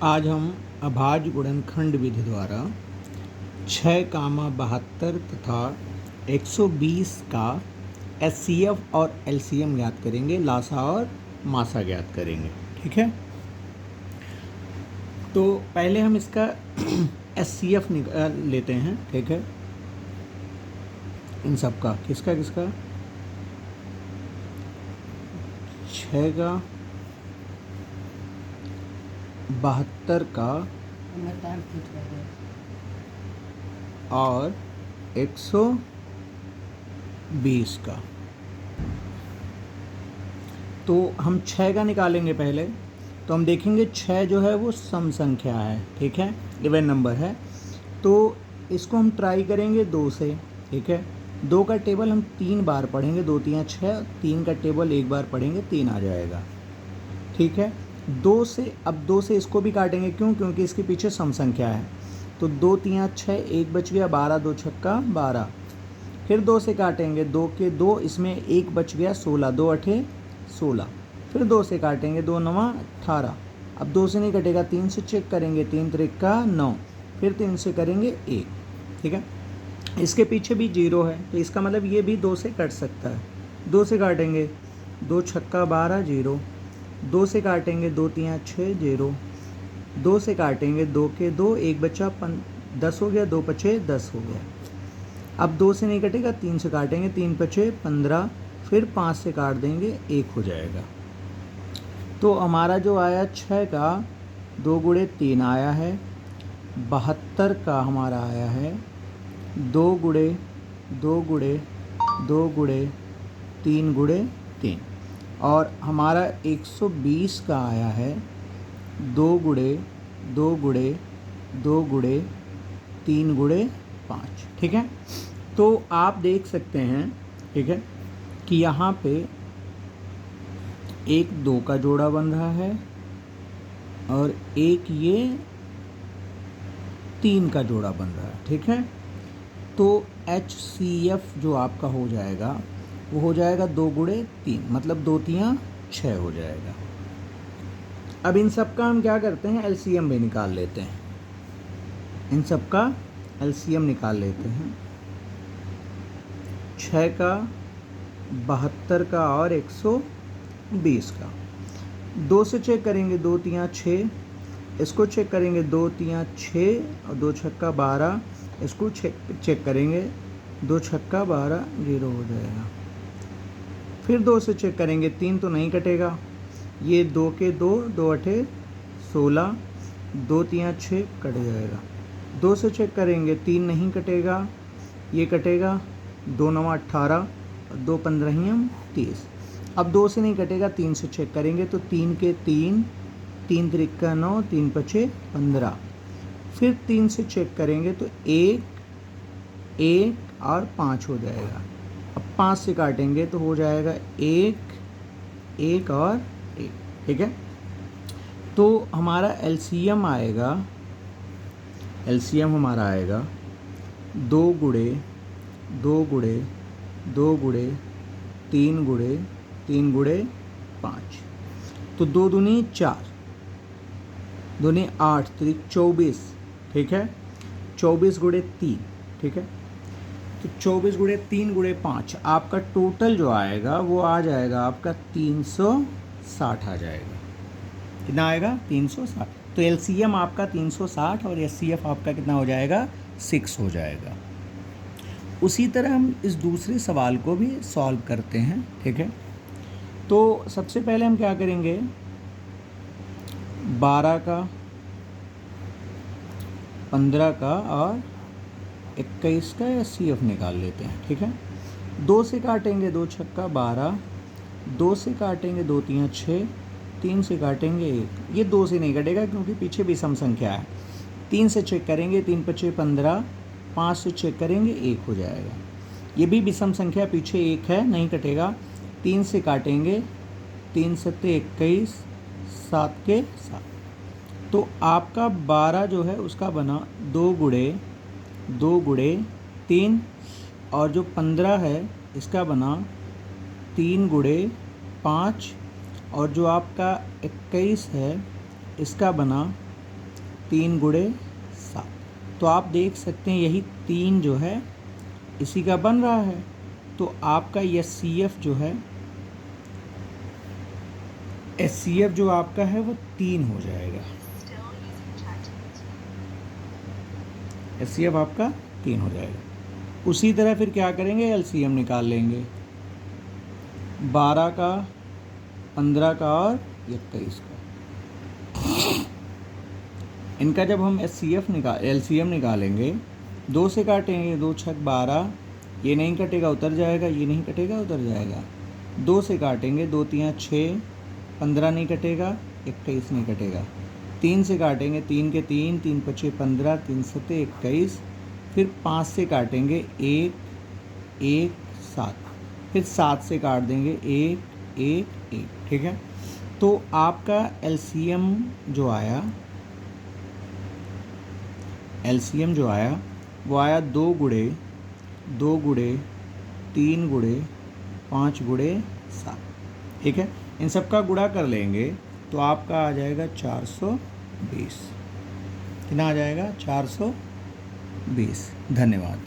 आज हम अभाज्य गुणनखंड विधि द्वारा 6, 72 तथा 120 का एचसीएफ और एलसीएम ज्ञात करेंगे, लासा और मासा ज्ञात करेंगे। ठीक है, तो पहले हम इसका एचसीएफ निकाल लेते हैं। ठीक है, इन सब का किसका 6 का 72 का और 120 का। तो हम 6 का निकालेंगे पहले। तो हम देखेंगे 6 जो है वो सम संख्या है। ठीक है, इवन नंबर है, तो इसको हम ट्राई करेंगे 2 से। ठीक है, 2 का टेबल हम 3 बार पढ़ेंगे, 2 3 6, 3 का टेबल 1 बार पढ़ेंगे, 3 आ जाएगा। ठीक है, 2 से अब 2 से इसको भी काटेंगे, क्यों? क्योंकि इसके पीछे सम संख्या है। तो 2 3 6, 1 बच गया, 12, 2 छक्का 12। फिर 2 से काटेंगे, 2 के 2, इसमें 1 बच गया, 16, 2 8 16। फिर 2 से काटेंगे, 2 9 18। अब 2 से नहीं कटेगा, 3 से चेक करेंगे, 3 त्रिका 9। फिर 3 से करेंगे 1। ठीक है, इसके पीछे भी 0 है, तो इसका मतलब ये भी 2 से कट सकता है। 2 से काटेंगे, 2 छक्का 12 0। 2 से काटेंगे, 2 3 6 0। 2 से काटेंगे, 2 के 2, 1 बचा 10 हो गया, 2 पचे 10 हो गया। अब 2 से नहीं कटेगा, 3 से काटेंगे, 3 पचे 15। फिर 5 से काट देंगे, 1 हो जाएगा। तो हमारा जो आया 6 का 2 गुणे 3 आया है। 72 का हमारा आया है 2 गुणे 2 गुणे 2 गुणे 3 गुणे 3। और हमारा 120 का आया है 2 गुणे 2 गुणे 2 गुणे 3 गुणे 5। ठीक है, तो आप देख सकते हैं, ठीक है, कि यहाँ पे 1 2 का जोड़ा बन रहा है और एक ये 3 का जोड़ा बन रहा है। ठीक है, तो HCF जो आपका हो जाएगा वो हो जाएगा 2 गुणे 3, मतलब 2 3 6 हो जाएगा। अब इन सब का हम क्या करते हैं, LCM भी निकाल लेते हैं। इन सब का LCM निकाल लेते हैं। 6 का 72 का और 120 का। 2 से चेक करेंगे, 2 3 6। इसको चेक करेंगे, 2 3 6 और 2 छक्का 12। इसको चेक करेंगे, 2 छक्का 12 0 हो जाएगा। फिर 2 से चेक करेंगे, 3 तो नहीं कटेगा, ये 2 के 2, 2 8 16, 2 3 6 कट जाएगा। 2 से चेक करेंगे, 3 नहीं कटेगा, ये कटेगा, 2 9 18 और 2 15 30। अब 2 से नहीं कटेगा, 3 से चेक करेंगे, तो 3 के 3, 3 त्रिका 9, 3 पचे 15। फिर 3 से चेक करेंगे तो 1 1 और 5 हो जाएगा। अब 5 से काटेंगे तो हो जाएगा 1 1 और 1। ठीक है, तो हमारा LCM आएगा, LCM हमारा आएगा 2 गुणे 2 गुणे 2 गुणे 3 गुणे 3 गुणे 5। तो 2 दूनी 4, दूनी 8, 3 24। ठीक है, 24 गुणे 3। ठीक है, तो 24 गुणे 3 गुणे 5, आपका टोटल जो आएगा वो आ जाएगा आपका 360 आ जाएगा। कितना आएगा? 360। तो LCM आपका 360 और HCF आपका कितना हो जाएगा? 6 हो जाएगा। उसी तरह हम इस दूसरे सवाल को भी सॉल्व करते हैं। ठीक है, तो सबसे पहले हम क्या करेंगे, 12 का 15 का और 21 का HCF निकाल लेते हैं। ठीक है, 2 से काटेंगे, 2 छक्का 12। 2 से काटेंगे, 2 3 6। 3 से काटेंगे 1। ये 2 से नहीं कटेगा क्योंकि पीछे भी सम संख्या है। 3 से चेक करेंगे, 3 पचे 15। 5 से चेक करेंगे, 1 हो जाएगा। ये भी विषम संख्या, पीछे 1 है, नहीं कटेगा। 3 से काटेंगे, 3 सत्ते 21, 7 के 7। तो आपका 12 जो है उसका बना 2 गुणे 3, और जो 15 है इसका बना 3 गुणे 5, और जो आपका 21 है इसका बना 3 गुणे 7। तो आप देख सकते हैं यही 3 जो है इसी का बन रहा है। तो आपका HCF जो है, HCF जो आपका है वो 3 हो जाएगा। HCF आपका 3 हो जाएगा। उसी तरह फिर क्या करेंगे, LCM निकाल लेंगे 12 का, 15 का और 21 का। इनका जब हम LCM निकालेंगे, 2 से काटेंगे, 2 छक 12, ये नहीं कटेगा उतर जाएगा, ये नहीं कटेगा उतर जाएगा। 2 से काटेंगे, 2 तियाँ 6, 15 नहीं कटेगा, 21 नहीं कटेगा। 3 से काटेंगे, 3 के 3, 3 पचे 15, 3 सते 21। फिर 5 से काटेंगे, 1, 1, 7। फिर 7 से काट देंगे, 1, 1, 1। ठीक है। तो आपका LCM जो आया, वो आया 2 गुणे 3 गुणे 5 गुणे 7। ठीक है। इन सब का गुणा कर लेंगे तो आपका आ जाएगा 420। कितना आ जाएगा? 420। धन्यवाद।